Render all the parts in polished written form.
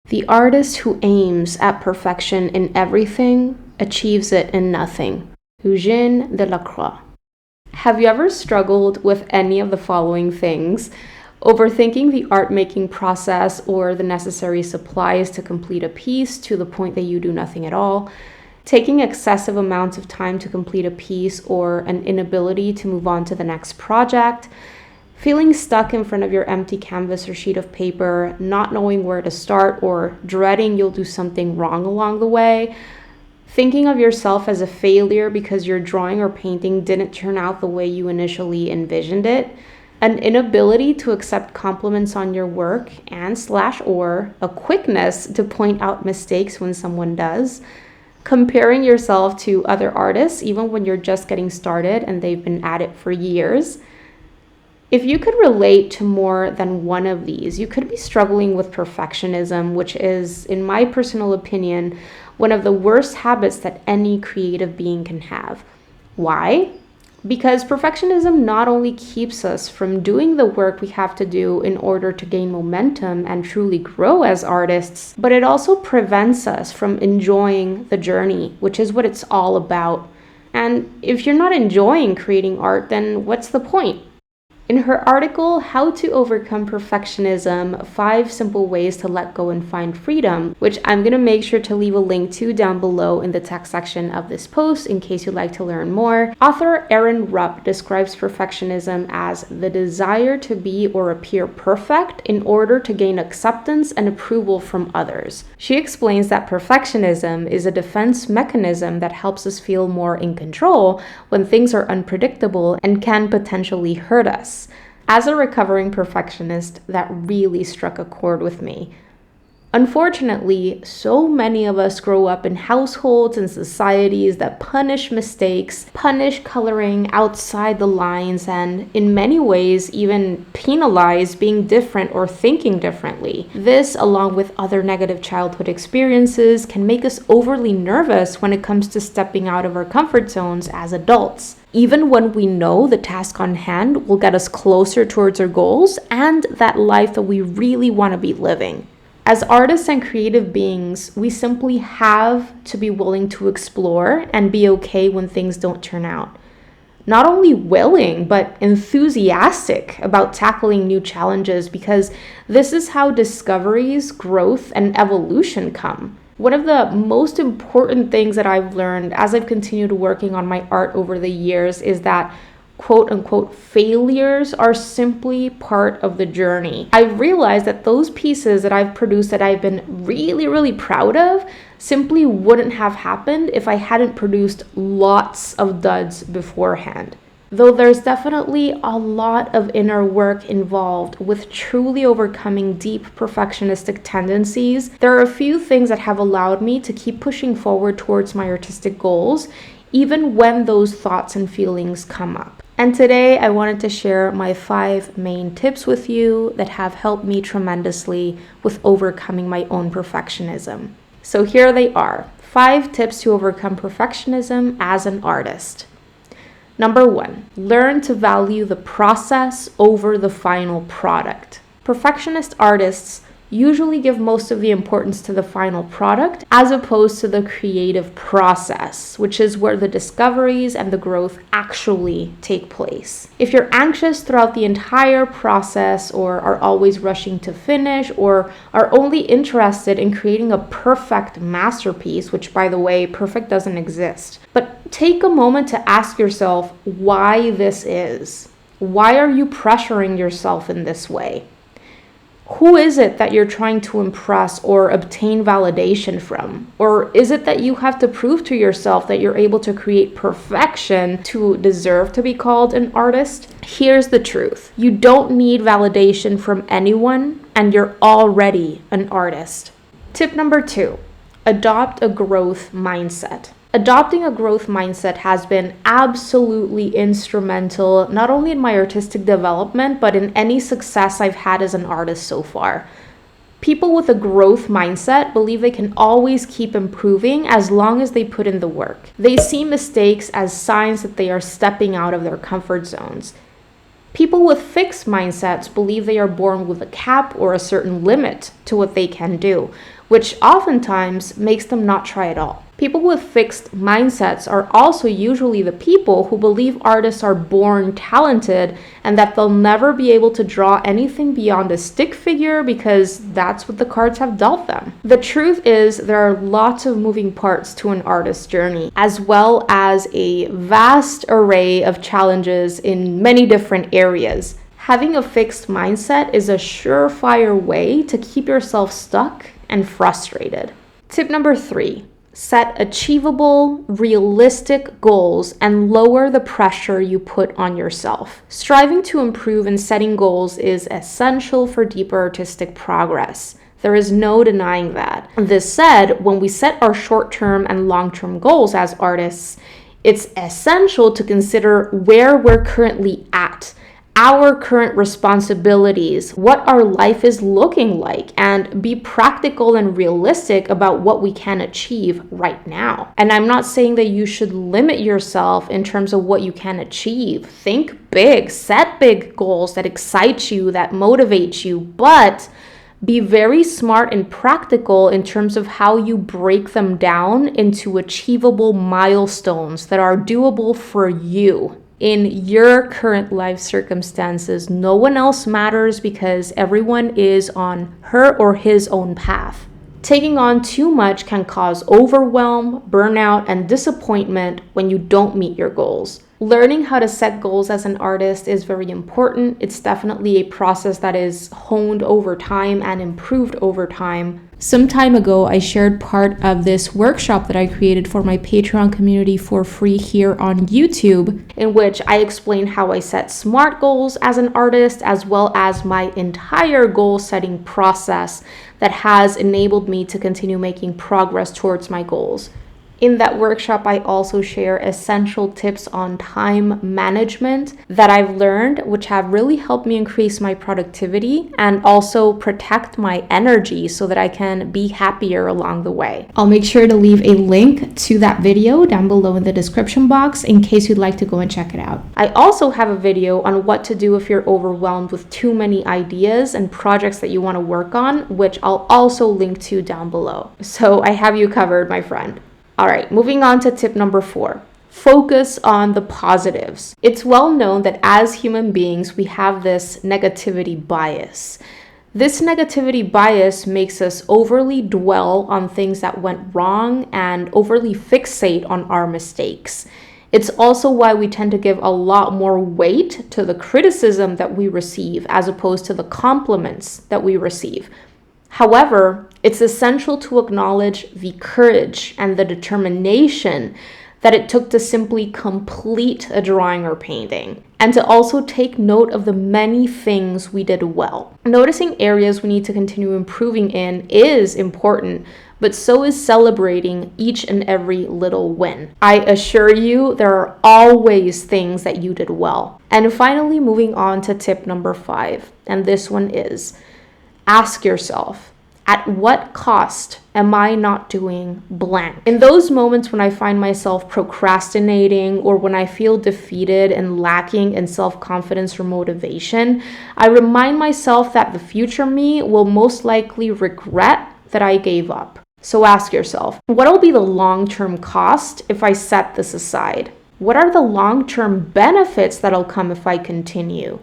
The artist who aims at perfection in everything achieves it in nothing. Eugène Delacroix. Have you ever struggled with any of the following things? Overthinking the art making process or the necessary supplies to complete a piece to the point that you do nothing at all, taking excessive amounts of time to complete a piece or an inability to move on to the next project, feeling stuck in front of your empty canvas or sheet of paper, not knowing where to start or dreading you'll do something wrong along the way, thinking of yourself as a failure because your drawing or painting didn't turn out the way you initially envisioned it, an inability to accept compliments on your work and/or a quickness to point out mistakes when someone does, comparing yourself to other artists even when you're just getting started and they've been at it for years. If you could relate to more than one of these, you could be struggling with perfectionism, which is, in my personal opinion, one of the worst habits that any creative being can have. Why? Because perfectionism not only keeps us from doing the work we have to do in order to gain momentum and truly grow as artists, but it also prevents us from enjoying the journey, which is what it's all about. And if you're not enjoying creating art, then what's the point? In her article, How to Overcome Perfectionism, 5 Simple Ways to Let Go and Find Freedom, which I'm going to make sure to leave a link to down below in the text section of this post in case you'd like to learn more, author Erin Rupp describes perfectionism as the desire to be or appear perfect in order to gain acceptance and approval from others. She explains that perfectionism is a defense mechanism that helps us feel more in control when things are unpredictable and can potentially hurt us. As a recovering perfectionist, that really struck a chord with me. Unfortunately, so many of us grow up in households and societies that punish mistakes, punish coloring outside the lines, and in many ways even penalize being different or thinking differently. This, along with other negative childhood experiences, can make us overly nervous when it comes to stepping out of our comfort zones as adults, even when we know the task on hand will get us closer towards our goals and that life that we really want to be living. As artists and creative beings, we simply have to be willing to explore and be okay when things don't turn out. Not only willing, but enthusiastic about tackling new challenges, because this is how discoveries, growth, and evolution come. One of the most important things that I've learned as I've continued working on my art over the years is that quote unquote failures are simply part of the journey. I realized that those pieces that I've produced that I've been really proud of simply wouldn't have happened if I hadn't produced lots of duds beforehand. Though there's definitely a lot of inner work involved with truly overcoming deep perfectionistic tendencies, there are a few things that have allowed me to keep pushing forward towards my artistic goals, even when those thoughts and feelings come up. And today I wanted to share my 5 main tips with you that have helped me tremendously with overcoming my own perfectionism. So here they are, 5 tips to overcome perfectionism as an artist. Number 1, learn to value the process over the final product. Perfectionist artists usually give most of the importance to the final product as opposed to the creative process, which is where the discoveries and the growth actually take place. If you're anxious throughout the entire process or are always rushing to finish or are only interested in creating a perfect masterpiece, which by the way, perfect doesn't exist, but take a moment to ask yourself why this is. Why are you pressuring yourself in this way? Who is it that you're trying to impress or obtain validation from? Or is it that you have to prove to yourself that you're able to create perfection to deserve to be called an artist? Here's the truth. You don't need validation from anyone, and you're already an artist. Tip number 2, adopt a growth mindset. Adopting a growth mindset has been absolutely instrumental, not only in my artistic development, but in any success I've had as an artist so far. People with a growth mindset believe they can always keep improving as long as they put in the work. They see mistakes as signs that they are stepping out of their comfort zones. People with fixed mindsets believe they are born with a cap or a certain limit to what they can do, which oftentimes makes them not try at all. People with fixed mindsets are also usually the people who believe artists are born talented and that they'll never be able to draw anything beyond a stick figure because that's what the cards have dealt them. The truth is, there are lots of moving parts to an artist's journey, as well as a vast array of challenges in many different areas. Having a fixed mindset is a surefire way to keep yourself stuck and frustrated. Tip number 3. Set achievable, realistic goals and lower the pressure you put on yourself. Striving to improve and setting goals is essential for deeper artistic progress. There is no denying that. This said, when we set our short-term and long-term goals as artists, it's essential to consider where we're currently at, our current responsibilities, what our life is looking like, and be practical and realistic about what we can achieve right now. And I'm not saying that you should limit yourself in terms of what you can achieve. Think big, set big goals that excite you, that motivate you, but be very smart and practical in terms of how you break them down into achievable milestones that are doable for you. In your current life circumstances, no one else matters because everyone is on her or his own path. Taking on too much can cause overwhelm, burnout, and disappointment when you don't meet your goals. Learning how to set goals as an artist is very important. It's definitely a process that is honed over time and improved over time. Some time ago, I shared part of this workshop that I created for my Patreon community for free here on YouTube, in which I explained how I set SMART goals as an artist, as well as my entire goal setting process that has enabled me to continue making progress towards my goals. In that workshop, I also share essential tips on time management that I've learned, which have really helped me increase my productivity and also protect my energy so that I can be happier along the way. I'll make sure to leave a link to that video down below in the description box in case you'd like to go and check it out. I also have a video on what to do if you're overwhelmed with too many ideas and projects that you want to work on, which I'll also link to down below. So I have you covered, my friend. All right, moving on to tip number 4. Focus on the positives. It's well known that as human beings, we have this negativity bias. This negativity bias makes us overly dwell on things that went wrong and overly fixate on our mistakes. It's also why we tend to give a lot more weight to the criticism that we receive as opposed to the compliments that we receive. However, it's essential to acknowledge the courage and the determination that it took to simply complete a drawing or painting, and to also take note of the many things we did well. Noticing areas we need to continue improving in is important, but so is celebrating each and every little win. I assure you, there are always things that you did well. And finally, moving on to tip number 5, and this one is, ask yourself, at what cost am I not doing blank? In those moments when I find myself procrastinating or when I feel defeated and lacking in self-confidence or motivation, I remind myself that the future me will most likely regret that I gave up. So ask yourself, what will be the long-term cost if I set this aside? What are the long-term benefits that'll come if I continue?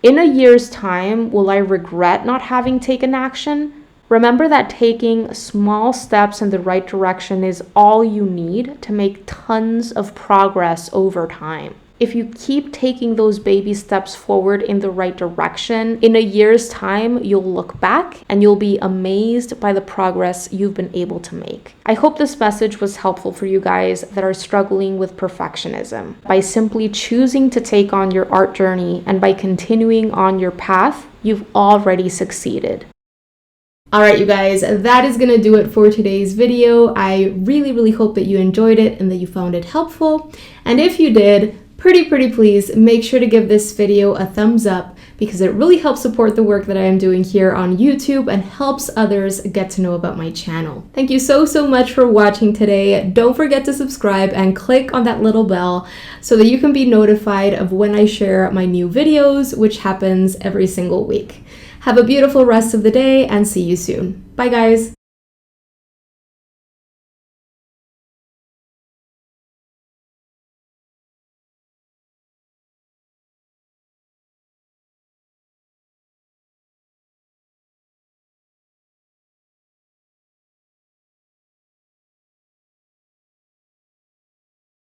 In a year's time, will I regret not having taken action? Remember that taking small steps in the right direction is all you need to make tons of progress over time. If you keep taking those baby steps forward in the right direction, in a year's time, you'll look back and you'll be amazed by the progress you've been able to make. I hope this message was helpful for you guys that are struggling with perfectionism. By simply choosing to take on your art journey and by continuing on your path, you've already succeeded. All right, you guys, that is gonna do it for today's video. I really hope that you enjoyed it and that you found it helpful. And if you did, pretty please make sure to give this video a thumbs up because it really helps support the work that I am doing here on YouTube and helps others get to know about my channel. Thank you so much for watching today. Don't forget to subscribe and click on that little bell so that you can be notified of when I share my new videos, which happens every single week. Have a beautiful rest of the day and see you soon. Bye guys.